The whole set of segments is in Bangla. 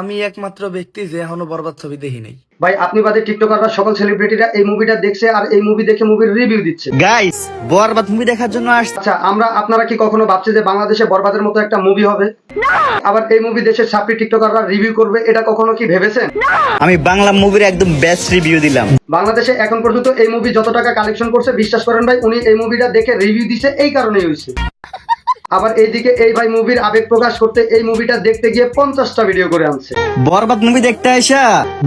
আমি একমাত্র ব্যক্তি যে এখনো বরবাদ ছবি দেখি নাই। ভাই আপনি বাদে টিকটকাররা সকল সেলিব্রিটিরা এই মুভিটা দেখছে আর এই মুভি দেখে মুভির রিভিউ দিচ্ছে। গাইস বরবাদ মুভি দেখার জন্য আসছে। আচ্ছা আপনারা কি কখনো ভাবছে যে বাংলাদেশে বরবাদের মতো একটা মুভি হবে, আবার এই মুভি দেশের ছাত্রী টিকটকাররা রিভিউ করবে, এটা কখনো কি ভেবেছেন? আমি বাংলা মুভির একদম বেস্ট রিভিউ দিলাম। বাংলাদেশে এখন পর্যন্ত এই মুভি যত টাকা কালেকশন করছে বিশ্বাস করেন ভাই, উনি এই মুভিটা দেখে রিভিউ দিছে এই কারণেই হয়েছে। আবার এইদিকে এই ভাই মুভির আবেগ প্রকাশ করতে এই মুভিটা দেখতে গিয়ে 50টা ভিডিও করে আনছে। বরবাদ মুভি দেখতে আইসা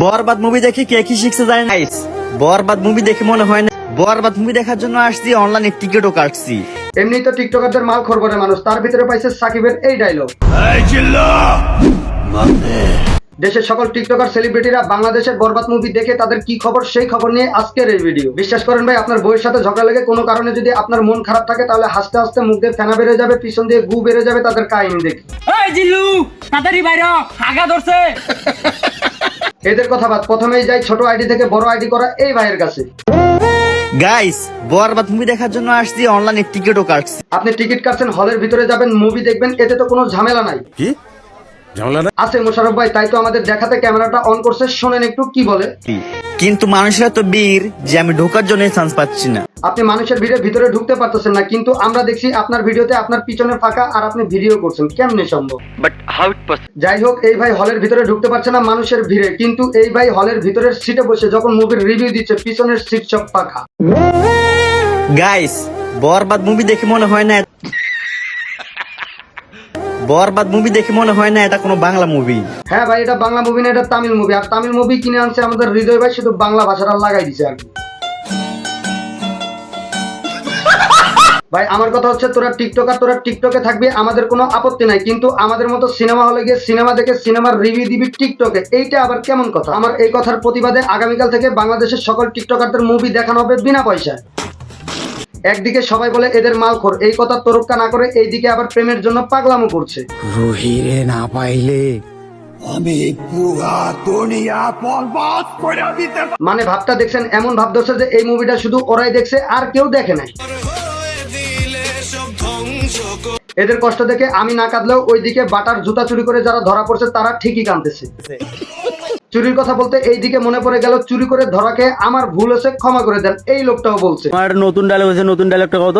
বরবাদ মুভি দেখে কে কি শিখছে জানেন? গাইস বরবাদ মুভি দেখে মনে হয় না বরবাদ মুভি দেখার জন্য আসছি, অনলাইনে টিকিটও কাটছি। এমনি তো টিকটকারদের মাল খরবরে মানুষ, তার ভিতরে পাইছে সাকিবের এই ডায়লগ। দেশের সকল টিকটকার সেলিব্রিটিরা বাংলাদেশের বরবাদ মুভি দেখে তাদের কি খবর সেই খবর নিয়ে আজকের এই ভিডিও। বিশ্বাস করেন ভাই, আপনার বউয়ের সাথে ঝগড়া লেগে কোনো কারণে যদি আপনার মন খারাপ থাকে তাহলে হাসতে হাসতে মুখ দিয়ে ফেনা বেড়ে যাবে, পিছন দিয়ে গু বেড়ে যাবে তাদের কাহিনী দেখে। এই জিল্লু তাড়াতাড়ি বাইরে হাগা ধরছে। এদের কথা বাদ, প্রথমেই যাই ছোট আইডি থেকে বড় আইডি করা এই ভাইয়ের কাছে। গাইস বরবাদ মুভি দেখার জন্য আসছি, অনলাইনে টিকিটও কাটছি। আপনি টিকিট কাটছেন, হলের ভিতরে যাবেন, মুভি দেখবেন, এতে তো কোনো ঝামেলা নাই। কি ঝামেলা না আছে মোশাররফ ভাই, তাই তো আমাদের দেখাতে ক্যামেরাটা অন করছে, শোনেন একটু কি বলে। কিন্তু মানুষেরা তো বীর যে আমি ঢোকার জন্য চান্স পাচ্ছি না। আপনি মানুষের ভিড়ের ভিতরে ঢুকতে পারতেছেন না, কিন্তু আমরা দেখছি আপনার ভিডিওতে আপনার পিছনে ফাঁকা আর আপনি ভিডিও করছেন, কেমনে সম্ভব? But how it possible? যাই হোক, এই ভাই হলের ভিতরে ঢুকতে পারছে না মানুষের ভিড়ে, কিন্তু এই ভাই হলের ভিতরের সিটে বসে যখন মুভির রিভিউ দিচ্ছে পিছনের সিট সব ফাঁকা। গাইস বরবাদ মুভি দেখে মনে হয় না বরবাদ মুভি দেখে মনে হয় না এটা কোনো বাংলা মুভি। হ্যাঁ ভাই, এটা বাংলা মুভি না, এটা তামিল মুভি। আর তামিল মুভি কিনে আনছে আমাদের হৃদয় ভাই, শুধু বাংলা ভাষাটা লাগাই দিছে আর কি। ভাই আমার কথা হচ্ছে, তোরা টিকটকার, তোরা টিকটকে থাকবি, আমাদের কোনো আপত্তি নাই, কিন্তু আমাদের মতো সিনেমা হলে গিয়ে সিনেমা দেখে সিনেমার রিভিউ দিবি টিকটকে, এইটা আবার কেমন কথা? আমার এই কথার প্রতিবাদে আগামীকাল থেকে বাংলাদেশের সকল টিকটকারদের মুভি দেখানো হবে বিনা পয়সায়। একদিকে সবাই বলে এদের মালখোর, এই কথা তোরক্কা না করে এইদিকে আবার প্রেমের জন্য পাগলামো করছে। রুহিরে না পাইলে আমি পুরা দুনিয়া বরবাদ করে দিতে। মানে ভাবটা দেখছেন, এমন ভাব ধরছে যে এই মুভিটা শুধু ওরাই দেখছে আর কেউ দেখে নাই। এদের কষ্ট দেখে আমি না কাঁদলেও ওইদিকে বাটার জুতা চুরি করে যারা ধরা পড়ছে তারা ঠিকই কাঁদতেছে। চুরির কথা বলতে এইদিকে মনে পড়ে গেল, চুরি করে ধরাকে আমার ভুল হয়েছে, ক্ষমা করে দেন, এই লোকটাও বলছে। আমার নতুন ডায়লগ হয়েছে, নতুন ডায়লগটা কত?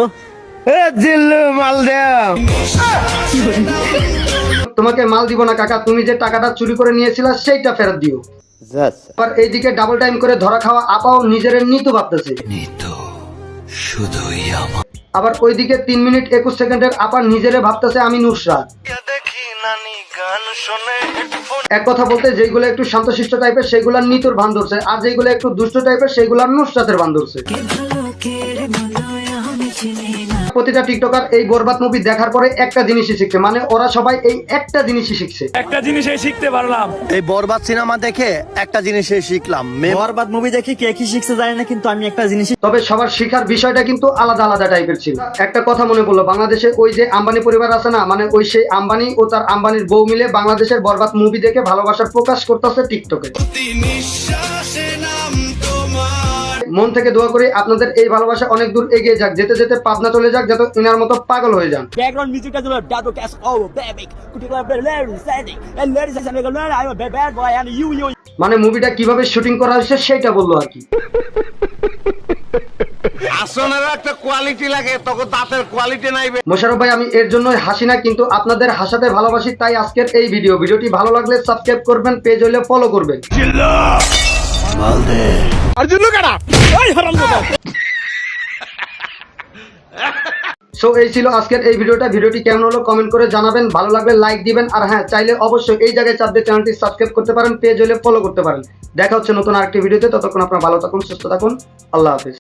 তোমাকে মাল দিব না কাকা, তুমি যে টাকাটা চুরি করে নিয়েছিলা সেইটা ফেরত দিও। আবার এইদিকে ডাবল টাইম করে ধরা খাওয়া আপাও নিজের নিতু ভাবতেছে। আবার ওইদিকে 3 মিনিট 21 সেকেন্ডের আপা নিজেরে ভাবতেছে আমি নুসরাত। এক কথা বলতে যেগুলো একটু শান্তশিষ্ট টাইপের সেগুলা নিতুর ভান ধরছে, আর যেগুলো একটু দুষ্ট টাইপের সেগুলা নুসরাতের ভান ধরছে। প্রতিটা টিকটকার এই বরবাদ মুভি দেখার পরে একটা জিনিসই শিখছে, মানে ওরা সবাই এই একটা জিনিসই শিখছে। একটা জিনিসই শিখতে পারলাম এই বরবাদ সিনেমা দেখে, একটা জিনিসই শিখলাম। বরবাদ মুভি দেখে কে কি শিখছে জানি না, কিন্তু আমি একটা জিনিস। তবে সবার শিখার বিষয়টা কিন্তু আলাদা আলাদা টাইপের ছিল। একটা কথা মনে পড়লো, বাংলাদেশে ওই যে আম্বানি পরিবার আছে না, মানে ওই সেই আম্বানি ও তার আম্বানির বউ মিলে বাংলাদেশের বরবাদ মুভি দেখে ভালোবাসার প্রকাশ করতেছে টিকটকে। মন থেকে দোয়া করি আপনাদের এই ভালোবাসা অনেক দূর এগিয়ে যাক, যেতে যেতে পাবনা চলে যাক, যাতে ইনার মতো পাগল হয়ে যান। ব্যাকগ্রাউন্ড মিউজিকটা দিল ডাটো ক্যাশ ও বেবি কুটিলা বেলেরি setting and ladies and gentleman I am a bad boy and you মানে মুভিটা কিভাবে শুটিং করা হয়েছে সেটা বললো আর কি। আসনের একটা কোয়ালিটি লাগে, তখন দাঁতের কোয়ালিটি নাই। মোশাররফ ভাই, আমি এর জন্যই হাসি না, কিন্তু আপনাদের হাসাতে ভালোবাসি, তাই আজকের এই ভিডিওটি ভালো লাগলে সাবস্ক্রাইব করবেন, পেজ হইলে ফলো করবেন। সো এই ছিল আজকের এই ভিডিওটি কেমন হলো কমেন্ট করে জানাবেন, ভালো লাগলে লাইক দিবেন, আর হ্যাঁ চাইলে অবশ্যই এই জায়গায় চাপ দিয়ে চ্যানেলটি সাবস্ক্রাইব করতে পারেন, পেজ হলে ফলো করতে পারেন। দেখা হচ্ছে নতুন আরেকটি ভিডিওতে, ততক্ষণ আপনারা ভালো থাকুন, সুস্থ থাকুন, আল্লাহ হাফেজ।